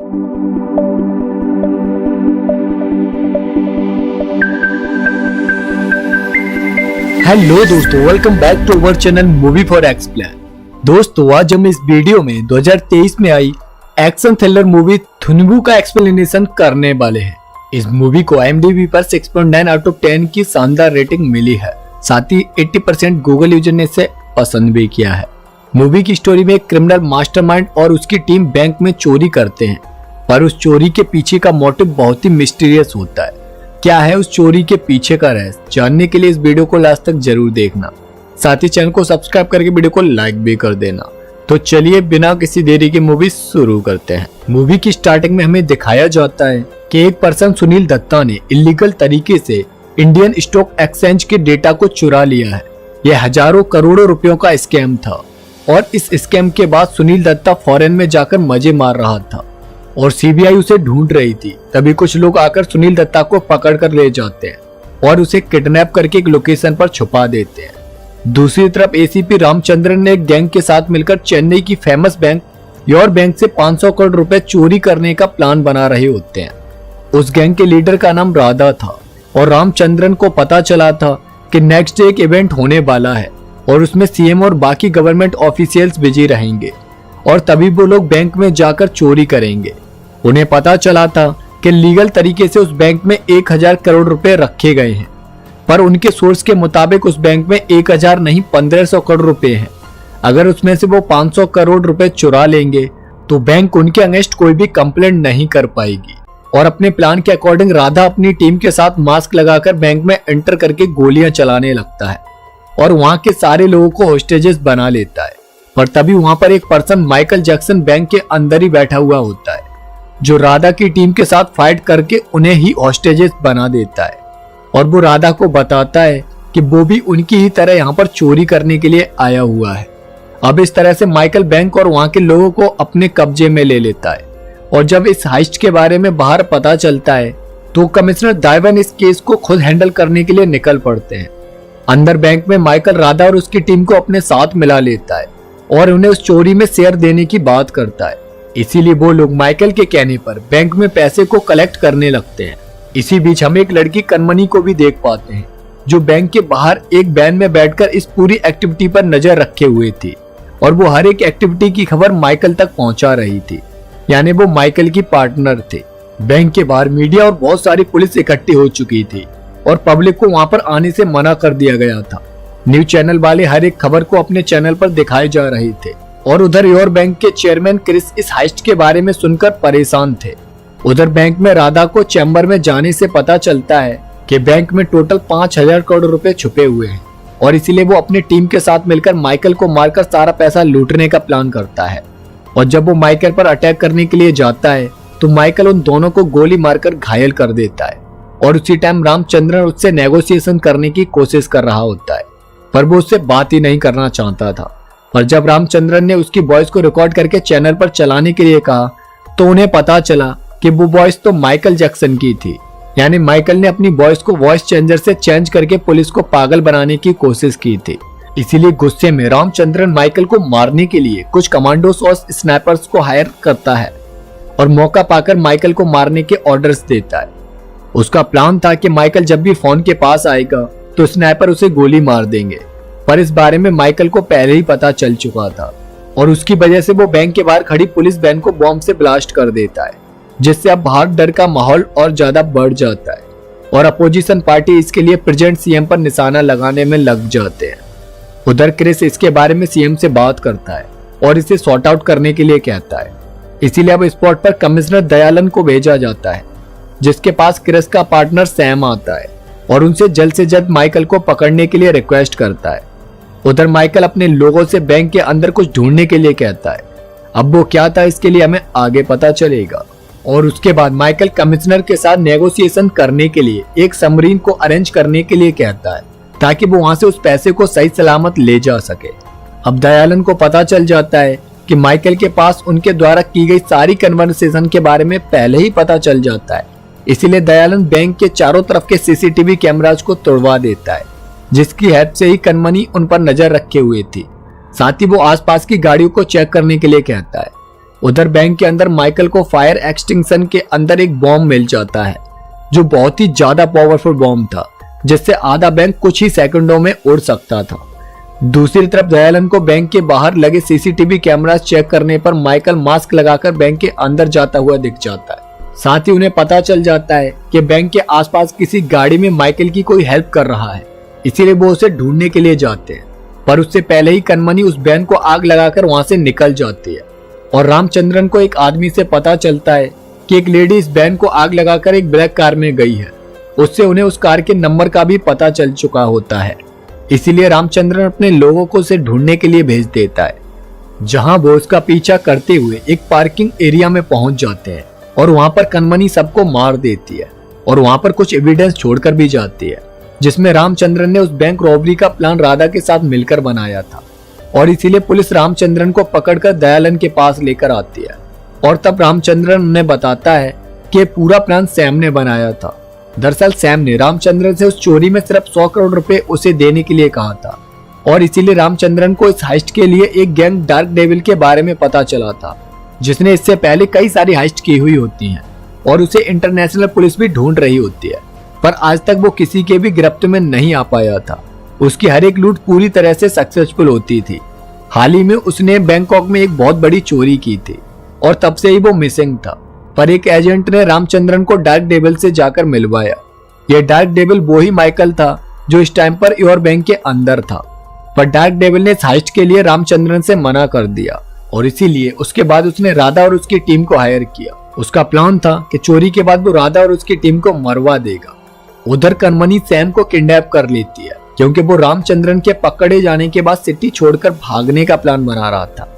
Hello दोस्तों, welcome back to our channel movie for explain. दोस्तों, आज हम इस वीडियो में 2023 में आई एक्शन थ्रिलर मूवी थुनबु का एक्सप्लेनेशन करने वाले हैं। इस मूवी को IMDb पर 6.9 आउट ऑफ 10 की शानदार रेटिंग मिली है। साथ ही 80% गूगल यूजर ने इसे पसंद भी किया है। मूवी की स्टोरी में एक क्रिमिनल मास्टरमाइंड और उसकी टीम बैंक में चोरी करते हैं, पर उस चोरी के पीछे का मोटिव बहुत ही मिस्टीरियस होता है। क्या है उस चोरी के पीछे का रहस्य, जानने के लिए इस वीडियो को लास्ट तक जरूर देखना। साथ ही चैनल को सब्सक्राइब करके वीडियो को लाइक भी कर देना। तो चलिए बिना किसी देरी की मूवी शुरू करते हैं। मूवी की स्टार्टिंग में हमें दिखाया जाता है कि एक पर्सन सुनील दत्ता ने इलीगल तरीके से इंडियन स्टॉक एक्सचेंज के डेटा को चुरा लिया है। यह हजारों करोड़ों रुपयों का स्कैम था और इस स्कैम के बाद सुनील दत्ता फॉरेन में जाकर मजे मार रहा था और सीबीआई उसे ढूंढ रही थी। तभी कुछ लोग आकर सुनील दत्ता को पकड़ कर ले जाते हैं और उसे किडनैप करके एक लोकेशन पर छुपा देते हैं। दूसरी तरफ एसीपी रामचंद्रन ने एक गैंग के साथ मिलकर चेन्नई की फेमस बैंक योर बैंक से 500 करोड़ रुपए चोरी करने का प्लान बना रहे होते हैं। उस गैंग के लीडर का नाम राधा था और रामचंद्रन को पता चला था कि नेक्स्ट डे एक इवेंट होने वाला है और उसमें सीएम और बाकी गवर्नमेंट ऑफिशियल्स बिजी रहेंगे और तभी वो लोग बैंक में जाकर चोरी करेंगे। उन्हें पता चला था कि लीगल तरीके से उस बैंक में 1000 करोड़ रुपए रखे गए हैं, पर उनके सोर्स के मुताबिक उस बैंक में 1000 नहीं 1500 करोड़ रुपए हैं। अगर उसमें से वो 500 करोड़ रुपए चुरा लेंगे तो बैंक उनके अगेंस्ट कोई भी कंप्लेंट नहीं कर पाएगी। और अपने प्लान के अकॉर्डिंग राधा अपनी टीम के साथ मास्क लगाकर बैंक में एंटर करके गोलियां चलाने लगता है और वहां के सारे लोगों को होस्टेजेस बना लेता है। पर तभी वहां पर एक पर्सन माइकल जैक्सन बैंक के अंदर ही बैठा हुआ होता है, जो राधा की टीम के साथ फाइट करके उन्हें ही हॉस्टेजेस बना देता है और वो राधा को बताता है कि वो भी उनकी ही तरह यहाँ पर चोरी करने के लिए आया हुआ है। अब इस तरह से माइकल बैंक और वहां के लोगों को अपने कब्जे में ले लेता है और जब इस हाइस्ट के बारे में बाहर पता चलता है तो कमिश्नर दाइवन इस केस को खुद हैंडल करने के लिए निकल पड़ते हैं। अंदर बैंक में माइकल राधा और उसकी टीम को अपने साथ मिला लेता है और उन्हें उस चोरी में शेयर देने की बात करता है। इसीलिए वो लोग माइकल के कहने पर बैंक में पैसे को कलेक्ट करने लगते हैं। इसी बीच हम एक लड़की कनमनी को भी देख पाते हैं, जो बैंक के बाहर एक वैन में बैठकर इस पूरी एक्टिविटी पर नजर रखे हुए थी और वो हर एक एक्टिविटी की खबर माइकल तक पहुंचा रही थी, यानी वो माइकल की पार्टनर थे। बैंक के बाहर मीडिया और बहुत सारी पुलिस इकट्ठी हो चुकी थी और पब्लिक को वहां पर आने से मना कर दिया गया था। न्यूज चैनल वाले हर एक खबर को अपने चैनल पर दिखाए जा रहे थे और उधर योर बैंक के चेयरमैन क्रिस इस हाइस्ट के बारे में सुनकर परेशान थे। उधर बैंक में राधा को चैम्बर में जाने से पता चलता है कि बैंक में टोटल 5000 करोड़ रुपए छुपे हुए हैं और इसीलिए वो अपनी टीम के साथ मिलकर माइकल को मारकर सारा पैसा लूटने का प्लान करता है। और जब वो माइकल पर अटैक करने के लिए जाता है तो माइकल उन दोनों को गोली मारकर घायल कर देता है और उसी टाइम रामचंद्रन उससे नेगोशिएशन करने की कोशिश कर रहा होता है, पर वो उससे बात ही नहीं करना चाहता था। पर जब रामचंद्रन ने उसकी वॉइस को रिकॉर्ड करके चैनल पर चलाने के लिए कहा तो उन्हें पता चला कि वो वॉइस तो माइकल जैक्सन की थी, यानी माइकल ने अपनी वॉइस को वॉइस चेंजर से चेंज करके पुलिस को पागल बनाने की कोशिश की थी। इसीलिए गुस्से में रामचंद्रन माइकल को मारने के लिए कुछ कमांडोस और स्नाइपर्स को हायर करता है और मौका पाकर माइकल को मारने के ऑर्डर्स देता है। उसका प्लान था कि माइकल जब भी फोन के पास आएगा तो स्नाइपर उसे गोली मार देंगे, पर इस बारे में माइकल को पहले ही पता चल चुका था और उसकी वजह से वो बैंक के बाहर खड़ी पुलिस वैन को बॉम्ब से ब्लास्ट कर देता है, जिससे अब बाहर डर का माहौल और ज्यादा बढ़ जाता है और अपोजिशन पार्टी इसके लिए प्रेजेंट सीएम पर निशाना लगाने में लग जाते हैं। उधर क्रिस इसके बारे में सीएम से बात करता है और इसे सॉर्ट आउट करने के लिए कहता है। इसीलिए अब स्पॉट पर कमिश्नर दयालन को भेजा जाता है, जिसके पास क्रिस का पार्टनर सैम आता है और उनसे जल्द से जल्द माइकल को पकड़ने के लिए रिक्वेस्ट करता है। उधर माइकल अपने लोगों से बैंक के अंदर कुछ ढूंढने के लिए कहता है। अब वो क्या था इसके लिए हमें आगे पता चलेगा। और उसके बाद माइकल कमिश्नर के साथ नेगोशिएशन करने के लिए एक सबमरीन को अरेंज करने के लिए कहता है, ताकि वो वहां से उस पैसे को सही सलामत ले जा सके। अब दयालन को पता चल जाता है कि माइकल के पास उनके द्वारा की गई सारी कन्वर्सेशन के बारे में पहले ही पता चल जाता है। इसीलिए दयालन बैंक के चारों तरफ के सीसीटीवी कैमराज को तोड़वा देता है, जिसकी हेल्प से ही कनमनी उन पर नजर रखे हुए थी। साथ ही वो आसपास की गाड़ियों को चेक करने के लिए कहता है। उधर बैंक के अंदर माइकल को फायर एक्सटिंक्शन के अंदर एक बॉम्ब मिल जाता है जो बहुत ही ज्यादा पावरफुल बॉम्ब था, जिससे आधा बैंक कुछ ही सेकंडों में उड़ सकता था। दूसरी तरफ दयालन को बैंक के बाहर लगे सीसीटीवी कैमरास चेक करने पर माइकल मास्क लगाकर बैंक के अंदर जाता हुआ दिख जाता है। साथ ही उन्हें पता चल जाता है कि बैंक के आसपास किसी गाड़ी में माइकल की कोई हेल्प कर रहा है, इसीलिए वो उसे ढूंढने के लिए जाते हैं। पर उससे पहले ही कनमनी उस वैन को आग लगाकर वहां से निकल जाती है और रामचंद्रन को एक आदमी से पता चलता है कि एक लेडी इस वैन को आग लगाकर एक ब्लैक कार में गई है। उससे उन्हें उस कार के नंबर का भी पता चल चुका होता है, इसीलिए रामचंद्रन अपने लोगों को उसे ढूंढने के लिए भेज देता है, जहां वो उसका पीछा करते हुए एक पार्किंग एरिया में पहुंच जाते हैं और वहां पर कनमनी सबको मार देती है और वहां पर कुछ एविडेंस छोड़कर भी जाती है, जिसमें रामचंद्रन ने उस बैंक रॉबरी का प्लान राधा के साथ मिलकर बनाया था और इसीलिए पुलिस रामचंद्रन को पकड़कर दयालन के पास लेकर आती है। और तब रामचंद्रन उन्हें बताता है कि पूरा प्लान सैम ने बनाया था। दरअसल सैम ने रामचंद्रन से उस चोरी में सिर्फ 100 करोड़ रुपए उसे देने के लिए कहा था और इसीलिए रामचंद्रन को इस हाइस्ट के लिए एक गैंग डार्क डेविल के बारे में पता चला था, जिसने इससे पहले कई सारी हाइस्ट की हुई होती हैं और उसे इंटरनेशनल पुलिस भी ढूंढ रही होती है, पर आज तक वो किसी के भी गिरफ्त में नहीं आ पाया था। उसकी हर एक लूट पूरी तरह से सक्सेसफुल होती थी। हाल ही में उसने बैंकॉक में एक बहुत बड़ी चोरी की थी और तब से ही वो मिसिंग था, पर एक एजेंट ने रामचंद्रन को डार्क डेविल से जाकर मिलवाया। यह डार्क डेविल वो ही माइकल था जो इस टाइम पर योर बैंक के अंदर था, पर डार्क डेविल ने इस हाइस्ट के लिए रामचंद्रन से मना कर दिया और इसीलिए उसके बाद उसने राधा और उसकी टीम को हायर किया। उसका प्लान था कि चोरी के बाद वो राधा और उसकी टीम को मरवा देगा। उधर कनमनी सैम को किडनैप कर लेती है क्योंकि वो रामचंद्रन के पकड़े जाने के बाद सिटी छोड़कर भागने का प्लान बना रहा था।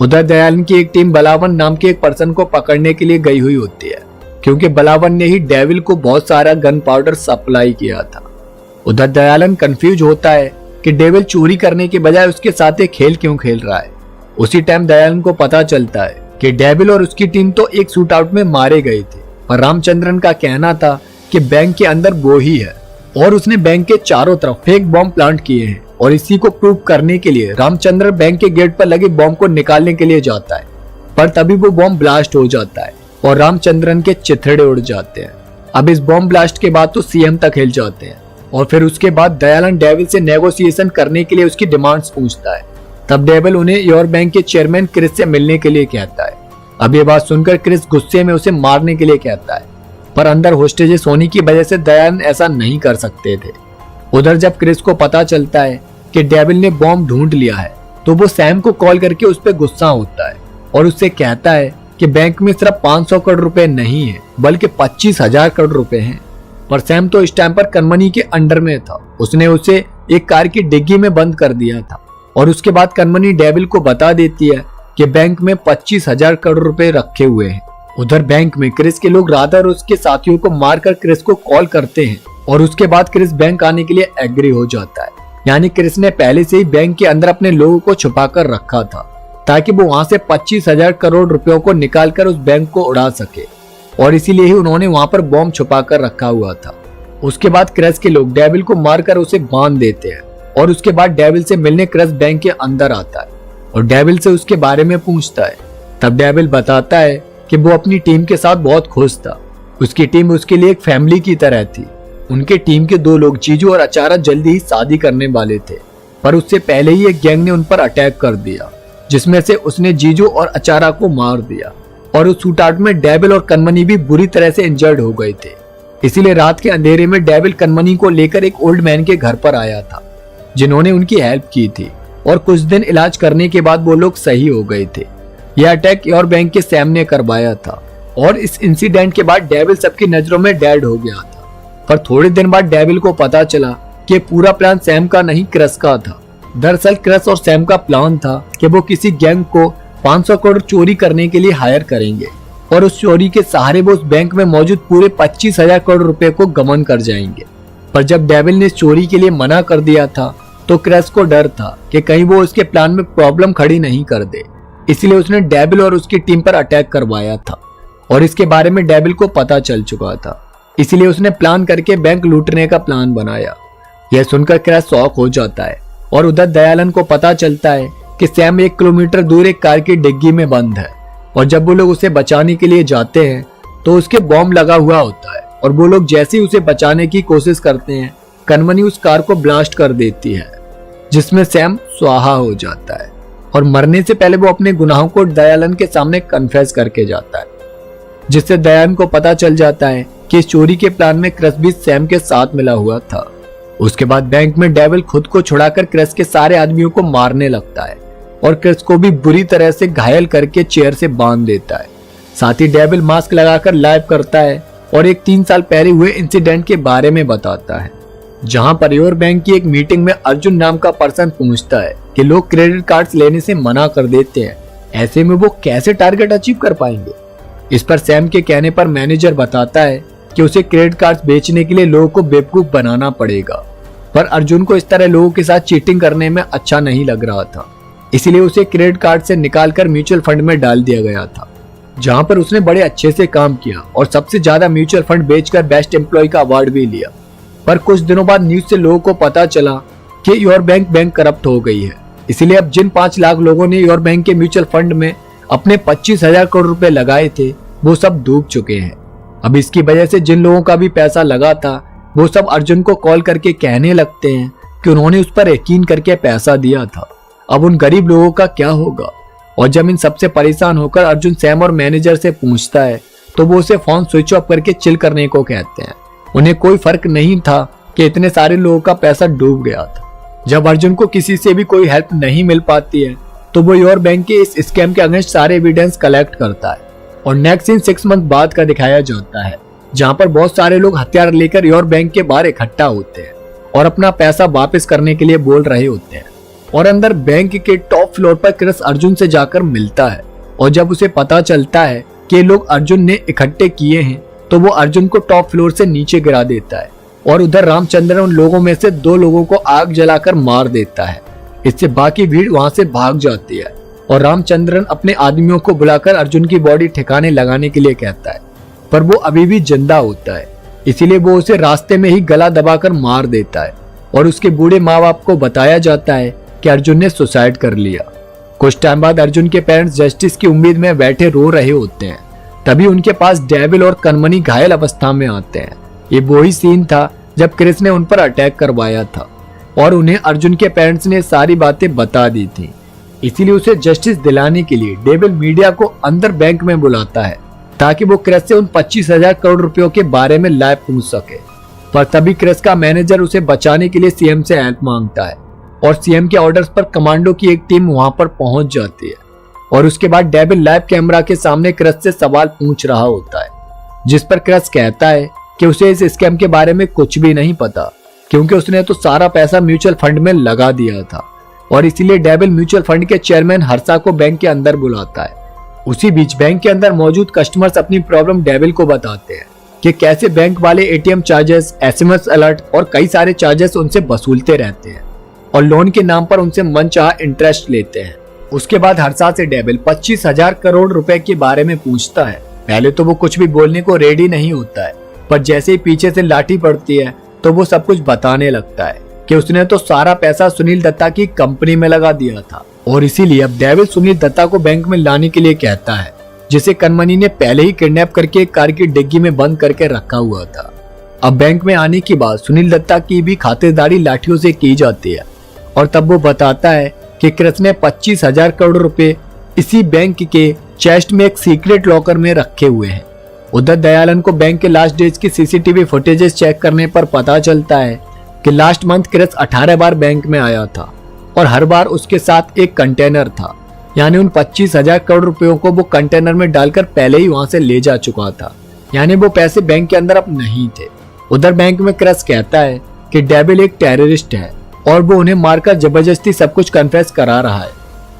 उधर दयालन की एक टीम बलावन नाम के एक पर्सन को पकड़ने के लिए गई हुई होती है क्योंकि बलावन ने ही डेविल को बहुत सारा गन पाउडर सप्लाई किया था। उधर दयालन कंफ्यूज होता है कि डेविल चोरी करने के बजाय उसके साथ एक खेल क्यों खेल रहा है। उसी टाइम दयालन को पता चलता है कि डेविल और उसकी टीम तो एक शूट आउट में मारे गए थे, पर रामचंद्रन का कहना था कि बैंक के अंदर वो ही है और उसने बैंक के चारों तरफ फेक बॉम्ब प्लांट किए हैं और इसी को प्रूव करने के लिए रामचंद्रन बैंक के गेट पर लगे बॉम्ब को निकालने के लिए जाता है, पर तभी वो बॉम्ब ब्लास्ट हो जाता है और रामचंद्रन के चिथड़े उड़ जाते हैं। अब इस बॉम्ब ब्लास्ट के बाद तो सीएम तक हिल जाते हैं और फिर उसके बाद दयालन डेविल से नेगोशिएशन करने के लिए उसकी डिमांड्स पूछता है। तब डेविल उन्हें योर बैंक के चेयरमैन क्रिस से मिलने के लिए कहता है। अब ये बात सुनकर क्रिस गुस्से में उसे मारने के लिए कहता है, पर अंदर होस्टेजेस होने की वजह से दयालन ऐसा नहीं कर सकते थे। उधर जब क्रिस को पता चलता है कि डेविल ने बॉम्ब ढूंढ लिया है तो वो सैम को कॉल करके उस पर गुस्सा होता है और उससे कहता है कि बैंक में सिर्फ 500 करोड़ रुपए नहीं है बल्कि 25,000 करोड़ रुपए हैं। पर सैम तो इस टाइम पर कनमनी के अंडर में था। उसने उसे एक कार की डिग्गी में बंद कर दिया था और उसके बाद कनमनी डेविल को बता देती है कि बैंक में 25,000 करोड़ रुपए रखे हुए हैं। उधर बैंक में क्रिस के लोग राधा और उसके साथियों को मारकर क्रिस को कॉल करते हैं और उसके बाद क्रिस बैंक आने के लिए एग्री हो जाता है। यानी क्रिस ने पहले से ही बैंक के अंदर अपने लोगों को छुपा कर रखा था ताकि वो वहां से 25,000 करोड़ रुपयों को निकालकर उस बैंक को उड़ा सके और इसीलिए ही उन्होंने वहां पर बॉम्ब छुपा कर रखा हुआ था। उसके बाद क्रिस के लोग डेविल को मारकर उसे बांध देते हैं और उसके बाद डेविल से मिलने क्रिस बैंक के अंदर आता है और डेविल से उसके बारे में पूछता है। तब डेविल बताता है कि वो अपनी टीम के साथ बहुत खुश था। उसकी टीम उसके लिए एक फैमिली की तरह थी। उनके टीम के 2 लोग जीजू और अचारा जल्दी ही शादी करने वाले थे, पर उससे पहले ही एक गैंग ने उन पर अटैक कर दिया जिसमें से उसने जीजू और अचारा को मार दिया और उस शूटआउट में डेविल और कनमनी भी बुरी तरह से इंजर्ड हो गए थे। इसीलिए रात के अंधेरे में डेविल कनमनी को लेकर एक ओल्ड मैन के घर पर आया था जिन्होंने उनकी हेल्प की थी और कुछ दिन इलाज करने के बाद वो लोग सही हो गए थे। यह अटैक योर बैंक के सैम ने करवाया था और इस इंसिडेंट के बाद डेविल सबकी नजरों में डेड हो गया था। पर थोड़े दिन बाद डेविल को पता चला कि पूरा प्लान सैम का नहीं क्रिस का था। दरअसल क्रिस और सैम का प्लान था कि वो किसी गैंग को 500 करोड़ चोरी करने के लिए हायर करेंगे और उस चोरी के सहारे वो उस बैंक में मौजूद पूरे 25,000 करोड़ रुपए को गमन कर जाएंगे। पर जब डेविल ने चोरी के लिए मना कर दिया था तो क्रिस को डर था कि कहीं वो उसके प्लान में प्रॉब्लम खड़ी नहीं कर दे, इसलिए उसने डेविल और उसकी टीम पर अटैक करवाया था और इसके बारे में डेविल को पता चल चुका था। इसलिए उसने प्लान करके बैंक लूटने का प्लान बनाया। यह सुनकर क्रिस शॉक हो जाता है और उधर दयालन को पता चलता है कि सैम 1 किलोमीटर दूर एक कार की डिग्गी में बंद है। और जब वो लोग उसे बचाने के लिए जाते हैं तो उसके बॉम्ब लगा हुआ होता है और वो लोग जैसे ही उसे बचाने की कोशिश करते हैं कनमनी उस कार को ब्लास्ट कर देती है, जिसमें सैम स्वाहा हो जाता है और मरने से पहले वो अपने गुनाहों को दयालन के सामने कन्फेस करके जाता है, जिससे दयालन को पता चल जाता है कि इस चोरी के प्लान में क्रिस भी सैम के साथ मिला हुआ था। उसके बाद बैंक में डेविल खुद को छुड़ाकर क्रिस के सारे आदमियों को मारने लगता है और क्रिस को भी बुरी तरह से घायल करके चेयर से बांध देता है। साथ ही डेविल मास्क लगाकर लाइव करता है और एक 3 साल पहले हुए इंसिडेंट के बारे में बताता है, जहां पर योर बैंक की एक मीटिंग में अर्जुन नाम का पर्सन पूछता है कि लोग क्रेडिट कार्ड्स लेने से मना कर देते हैं, ऐसे में वो कैसे टारगेट अचीव कर पाएंगे। इस पर सैम के कहने पर मैनेजर बताता है कि उसे क्रेडिट कार्ड्स बेचने के लिए लोगों को बेवकूफ बनाना पड़ेगा, पर अर्जुन को इस तरह लोगों के साथ चीटिंग करने में अच्छा नहीं लग रहा था, इसलिए उसे क्रेडिट कार्ड से निकालकर म्यूचुअल फंड में डाल दिया गया था, जहां पर उसने बड़े अच्छे से काम किया और सबसे ज्यादा म्यूचुअल फंड बेचकर बेस्ट एम्प्लॉय का अवार्ड भी लिया। पर कुछ दिनों बाद न्यूज से लोगों को पता चला कि योर बैंक करप्ट हो गई है, इसलिए अब जिन 5 लाख लोगों ने योर बैंक के म्यूचुअल फंड में अपने 25,000 करोड़ रुपए लगाए थे वो सब डूब चुके हैं। अब इसकी वजह से जिन लोगों का भी पैसा लगा था वो सब अर्जुन को कॉल करके कहने लगते हैं कि उन्होंने उस पर यकीन करके पैसा दिया था, अब उन गरीब लोगों का क्या होगा। और जब इन सबसे परेशान होकर अर्जुन सैम और मैनेजर से पूछता है तो वो उसे फोन स्विच ऑफ करके चिल करने को कहते हैं। उन्हें कोई फर्क नहीं था कि इतने सारे लोगों का पैसा डूब गया था। जब अर्जुन को किसी से भी कोई हेल्प नहीं मिल पाती है तो वो योर बैंक के इस स्कैम के अगेंस्ट सारे एविडेंस कलेक्ट करता है और नेक्स्ट सीन 6 मंथ बाद का दिखाया जाता है, जहां पर बहुत सारे लोग हथियार लेकर योर बैंक के बाहर इकट्ठा होते हैं और अपना पैसा वापस करने के लिए बोल रहे होते हैं। और अंदर बैंक के टॉप फ्लोर पर क्रिस अर्जुन से जाकर मिलता है और जब उसे पता चलता है कि लोग अर्जुन ने इकट्ठे किए हैं तो वो अर्जुन को टॉप फ्लोर से नीचे गिरा देता है और उधर रामचंद्रन उन लोगों में से 2 लोगों को आग जलाकर मार देता है। इससे बाकी भीड़ वहां से भाग जाती है और रामचंद्रन अपने आदमियों को बुलाकर अर्जुन की बॉडी ठिकाने लगाने के लिए कहता है, पर वो अभी भी जिंदा होता है, इसीलिए वो उसे रास्ते में ही गला दबाकर मार देता है और उसके बूढ़े माँ बाप को बताया जाता है कि अर्जुन ने सुसाइड कर लिया। कुछ टाइम बाद अर्जुन के पेरेंट्स जस्टिस की उम्मीद में बैठे रो रहे होते हैं, तभी उनके पास डेविल और कनमनी घायल अवस्था में आते हैं। ये वही सीन था जब क्रिस ने उन पर अटैक करवाया था और उन्हें अर्जुन के पेरेंट्स ने सारी बातें बता दी थी, इसीलिए उसे जस्टिस दिलाने के लिए डेविल मीडिया को अंदर बैंक में बुलाता है ताकि वो क्रिस से उन 25,000 करोड़ रुपयों के बारे में लाइव पूछ सके। पर तभी क्रिस का मैनेजर उसे बचाने के लिए सीएम से हेल्प मांगता है और सीएम के ऑर्डर्स पर कमांडो की एक टीम वहां पर पहुंच जाती है और उसके बाद डेविल लाइव कैमरा के सामने क्रिस से सवाल पूछ रहा होता है, जिस पर क्रिस कहता है कि उसे इस स्कैम के बारे में कुछ भी नहीं पता क्योंकि उसने तो सारा पैसा म्यूचुअल फंड में लगा दिया था और इसीलिए डेविल म्यूचुअल फंड के चेयरमैन हर्षा को बैंक के अंदर बुलाता है। उसी बीच बैंक के अंदर मौजूद कस्टमर्स अपनी प्रॉब्लम डेविल को बताते हैं कि कैसे बैंक वाले एटीएम चार्जेस, एसएमएस अलर्ट और कई सारे चार्जेस उनसे वसूलते रहते हैं और लोन के नाम पर उनसे मनचाहा इंटरेस्ट लेते हैं। उसके बाद हर्षा से डेविल 25,000 करोड़ रुपए के बारे में पूछता है। पहले तो वो कुछ भी बोलने को रेडी नहीं होता है, पर जैसे ही पीछे से लाठी पड़ती है तो वो सब कुछ बताने लगता है कि उसने तो सारा पैसा सुनील दत्ता की कंपनी में लगा दिया था और इसीलिए अब डेविल सुनील दत्ता को बैंक में लाने के लिए कहता है, जिसे कनमनी ने पहले ही किडनैप करके एक कार की डिग्गी में बंद करके रखा हुआ था। अब बैंक में आने के बाद सुनील दत्ता की भी खातिरदारी लाठियों से की जाती है और तब वो बताता है कि क्रिस ने 25,000 करोड़ रुपए इसी बैंक के चेस्ट में एक सीक्रेट लॉकर में रखे हुए हैं। उधर दयालन को बैंक के लास्ट डेज की सीसीटीवी फुटेजेस चेक करने पर पता चलता है कि लास्ट मंथ क्रिस 18 बार बैंक में आया था और हर बार उसके साथ एक कंटेनर था, यानी उन 25,000 करोड़ रुपयों को वो कंटेनर में डालकर पहले ही वहां से ले जा चुका था, यानी वो पैसे बैंक के अंदर अब नहीं थे। उधर बैंक में क्रिस कहता है कि डेविल एक टेररिस्ट है और वो उन्हें मारकर जबरदस्ती सब कुछ कन्फेस करा रहा है।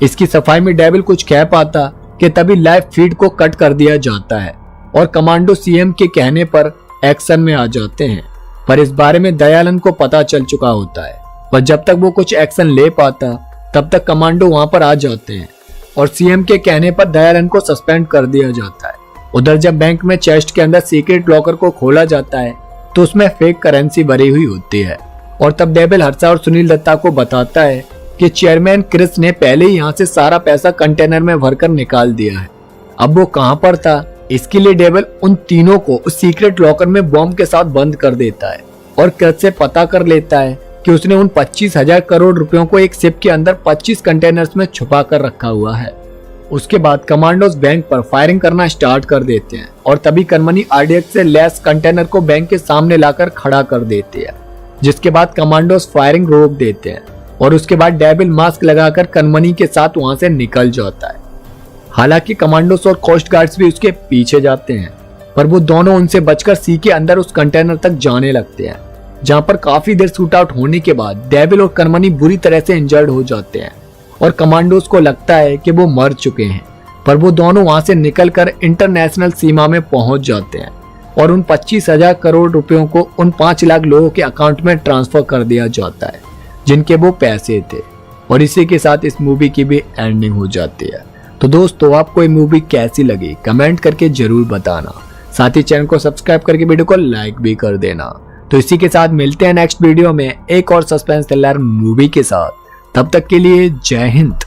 इसकी सफाई में डेविल कुछ कह पाता कि तभी लाइव फीड को कट कर दिया जाता है और कमांडो सीएम के कहने पर एक्शन में आ जाते हैं, पर इस बारे में दयालन को पता चल चुका होता है। पर जब तक वो कुछ एक्शन ले पाता तब तक कमांडो वहां पर आ जाते हैं और सीएम के कहने पर दयालन को सस्पेंड कर दिया जाता है। उधर जब बैंक में चेस्ट के अंदर सीक्रेट लॉकर को खोला जाता है तो उसमें फेक करेंसी भरी हुई होती है और तब डेविल हर्षा और सुनील दत्ता को बताता है कि चेयरमैन क्रिस ने पहले ही यहाँ से सारा पैसा कंटेनर में भरकर निकाल दिया है। अब वो कहां पर था, इसके लिए डेविल उन तीनों को उस सीक्रेट लॉकर में बॉम्ब के साथ बंद कर देता है और कृत से पता कर लेता है कि उसने उन 25,000 करोड़ रुपयों को एक शिप के अंदर 25 कंटेनर्स में छुपा कर रखा हुआ है। उसके बाद कमांडोज बैंक पर फायरिंग करना स्टार्ट कर देते हैं और तभी कनमनी आरडीएक्स से लैस कंटेनर को बैंक के सामने लाकर खड़ा कर देते हैं, जिसके बाद कमांडोज फायरिंग रोक देते हैं और उसके बाद डेविल मास्क लगाकर कनमनी के साथ वहां से निकल जाता है। हालांकि कमांडोज और कोस्ट गार्ड्स भी उसके पीछे जाते हैं, पर वो दोनों उनसे बचकर सी के अंदर उस कंटेनर तक जाने लगते हैं, जहां पर काफी देर शूट आउट होने के बाद डेविल और कनमनी बुरी तरह से इंजर्ड हो जाते हैं और कमांडोज को लगता है कि वो मर चुके हैं, पर वो दोनों वहां से निकलकर इंटरनेशनल सीमा में पहुंच जाते हैं और उन 25,000 करोड़ रुपयों को उन 5 लाख लोगों के अकाउंट में ट्रांसफर कर दिया जाता है जिनके वो पैसे थे। और इसी के साथ इस मूवी की भी एंडिंग हो जाती है। तो दोस्तों, आपको ये मूवी कैसी लगी कमेंट करके जरूर बताना, साथ ही चैनल को सब्सक्राइब करके वीडियो को लाइक भी कर देना। तो इसी के साथ मिलते हैं नेक्स्ट वीडियो में एक और सस्पेंस थ्रिलर मूवी के साथ। तब तक के लिए जय हिंद।